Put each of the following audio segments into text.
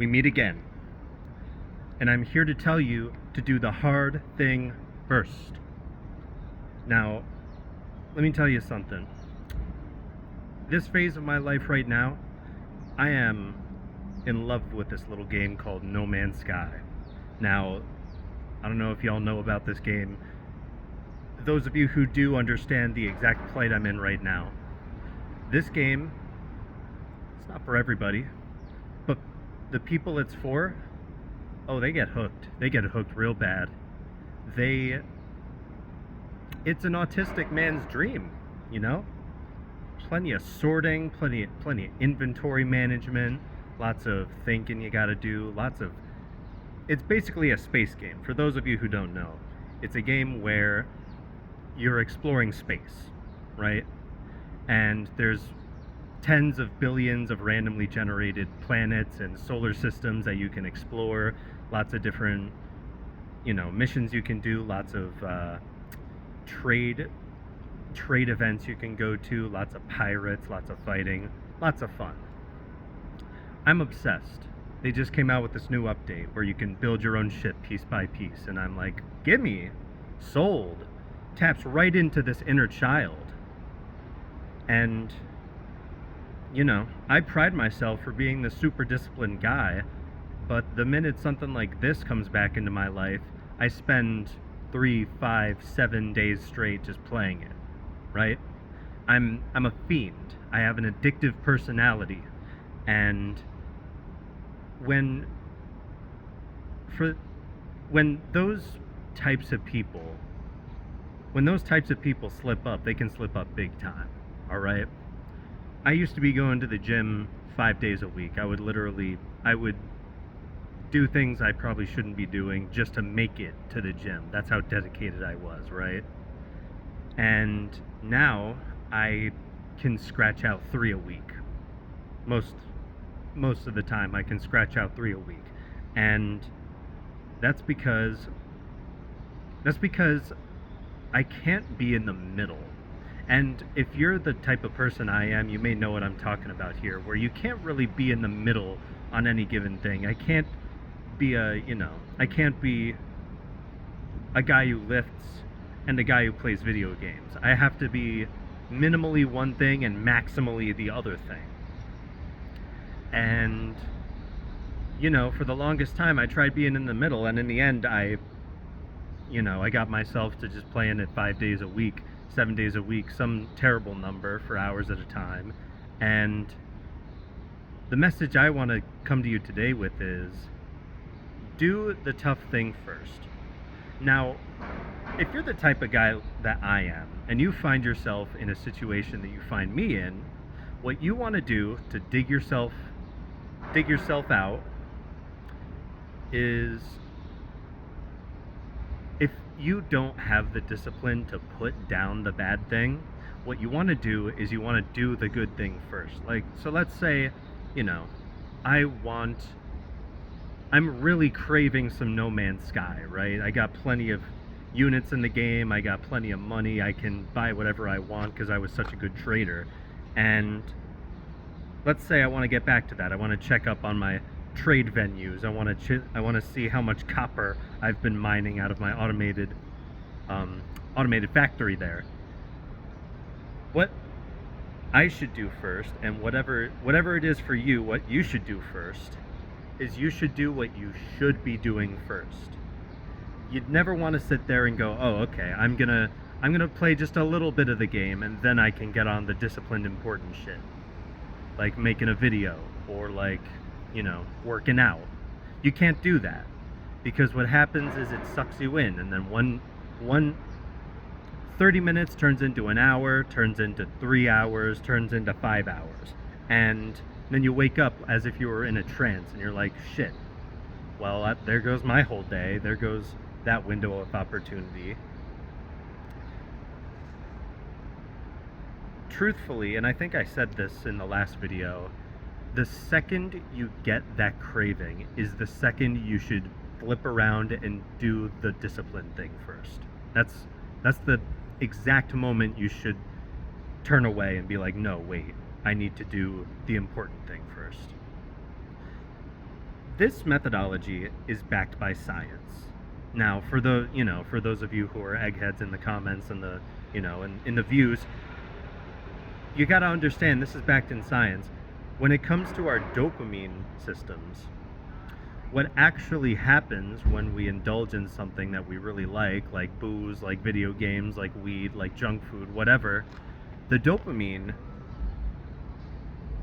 we meet again. And I'm here to tell you to do the hard thing first. Now, let me tell you something. This phase of my life right now, I am in love with this little game called No Man's Sky. Now, I don't know if y'all know about this game. Those of you who do understand the exact plight I'm in right now. This game, it's not for everybody, but the people it's for, oh, they get hooked. They get hooked real bad. It's an autistic man's dream, you know? Plenty of sorting, plenty of inventory management, lots of thinking you gotta do, it's basically a space game. For those of you who don't know, it's a game where you're exploring space, right? And there's tens of billions of randomly generated planets and solar systems that you can explore, lots of different, missions you can do, lots of trade events you can go to, lots of pirates, lots of fighting, lots of fun. I'm obsessed. They just came out with this new update where you can build your own ship piece by piece, and I'm like, gimme, sold. Taps right into this inner child. And I pride myself for being the super disciplined guy, but the minute something like this comes back into my life, I spend 3, 5, 7 days straight just playing it, right? I'm a fiend. I have an addictive personality, and when those types of people slip up, they can slip up big time, all right? I used to be going to the gym 5 days a week. I would do things I probably shouldn't be doing just to make it to the gym. That's how dedicated I was, right? And now I can scratch out 3 a week. Most of the time I can scratch out 3 a week. And that's because I can't be in the middle. And if you're the type of person I am, you may know what I'm talking about here, where you can't really be in the middle on any given thing. I can't be a guy who lifts and a guy who plays video games. I have to be minimally one thing and maximally the other thing. And for the longest time I tried being in the middle, and in the end I got myself to just playing it 5 days a week, 7 days a week, some terrible number for hours at a time. And the message I want to come to you today with is, do the tough thing first. Now, if you're the type of guy that I am, and you find yourself in a situation that you find me in, what you want to do to dig yourself out is, if you don't have the discipline to put down the bad thing, what you want to do is you want to do the good thing first. So let's say, I'm really craving some No Man's Sky, right? I got plenty of units in the game, I got plenty of money, I can buy whatever I want because I was such a good trader. And let's say I want to get back to that. I want to check up on my trade venues. I want to see how much copper I've been mining out of my automated factory there. What I should do first, and whatever it is for you, what you should do first, is you should do what you should be doing first. You'd never want to sit there and go, oh, okay, I'm gonna play just a little bit of the game, and then I can get on the disciplined, important shit, like making a video, or working out. You can't do that, because what happens is it sucks you in, and then one 30 minutes turns into an hour, turns into 3 hours, turns into 5 hours, and then you wake up as if you were in a trance, and you're like, shit, well, there goes my whole day, there goes that window of opportunity. Truthfully, and I think I said this in the last video, the second you get that craving is the second you should flip around and do the discipline thing first. That's the exact moment you should turn away and be like, no, wait, I need to do the important thing first. this methodology is backed by science. Now, for for those of you who are eggheads in the comments and the, and in the views, you got to understand this is backed in science. When it comes to our dopamine systems, what actually happens when we indulge in something that we really like booze, like video games, like weed, like junk food, whatever,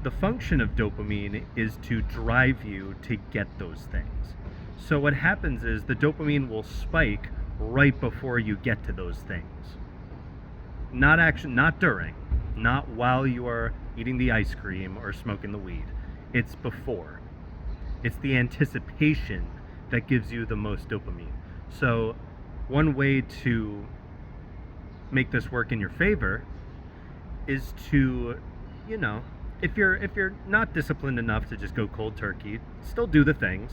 the function of dopamine is to drive you to get those things. So what happens is the dopamine will spike right before you get to those things. Not during, not while you are eating the ice cream or smoking the weed. It's before. It's the anticipation that gives you the most dopamine. So one way to make this work in your favor is to, if you're not disciplined enough to just go cold turkey, still do the things.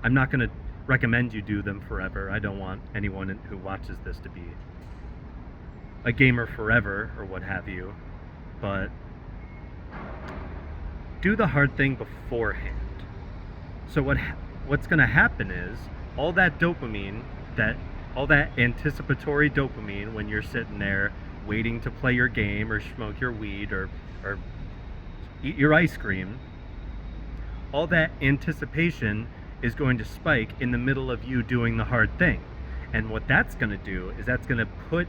I'm not going to recommend you do them forever. I don't want anyone who watches this to be a gamer forever or what have you, but do the hard thing beforehand. So what's going to happen is all that dopamine, all that anticipatory dopamine when you're sitting there waiting to play your game or smoke your weed or eat your ice cream, all that anticipation is going to spike in the middle of you doing the hard thing. And what that's going to do is that's going to put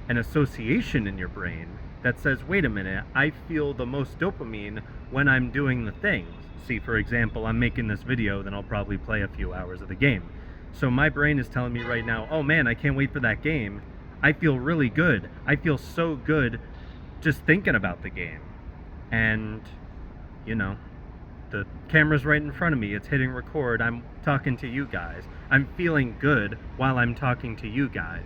an association in your brain that says, wait a minute, I feel the most dopamine when I'm doing the things. See, for example, I'm making this video, then I'll probably play a few hours of the game. So my brain is telling me right now, oh man, I can't wait for that game. I feel really good. I feel so good just thinking about the game. And, the camera's right in front of me. It's hitting record. I'm talking to you guys. I'm feeling good while I'm talking to you guys.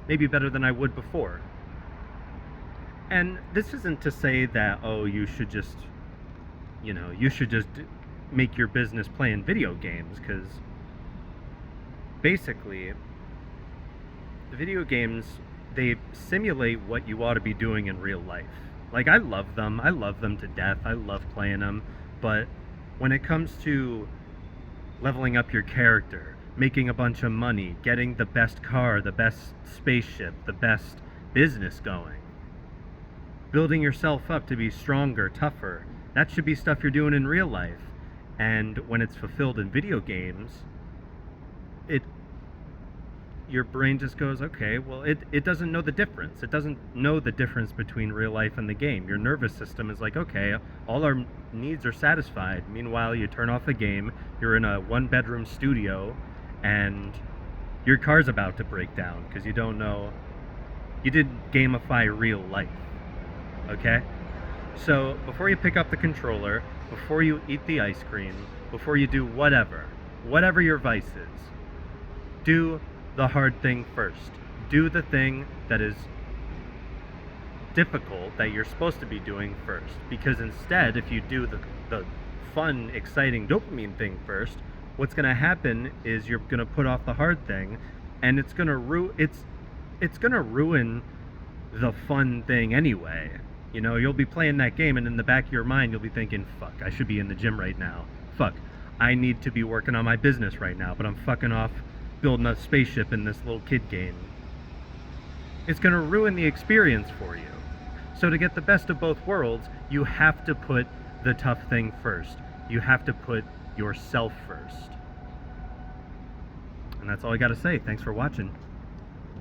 Maybe better than I would before. And this isn't to say that, you should just make your business playing video games, because basically the video games, they simulate what you ought to be doing in real life. Like, I love them to death, I love playing them, but when it comes to leveling up your character, making a bunch of money, getting the best car, the best spaceship, the best business going, building yourself up to be stronger, tougher, that should be stuff you're doing in real life. And when it's fulfilled in video games, your brain just goes, okay, well, it doesn't know the difference. It doesn't know the difference between real life and the game. Your nervous system is like, okay, all our needs are satisfied. Meanwhile, you turn off the game, you're in a one-bedroom studio, and your car's about to break down because you didn't gamify real life, okay? So before you pick up the controller, before you eat the ice cream, before you do whatever your vice is, do the hard thing first. Do the thing that is difficult that you're supposed to be doing first. Because instead, if you do the fun, exciting dopamine thing first, what's going to happen is you're going to put off the hard thing, and it's going to ruin the fun thing anyway. You'll be playing that game, and in the back of your mind, you'll be thinking, fuck, I should be in the gym right now. Fuck, I need to be working on my business right now, but I'm fucking off building a spaceship in this little kid game. It's going to ruin the experience for you. So to get the best of both worlds, you have to put the tough thing first. You have to put yourself first. And that's all I got to say. Thanks for watching.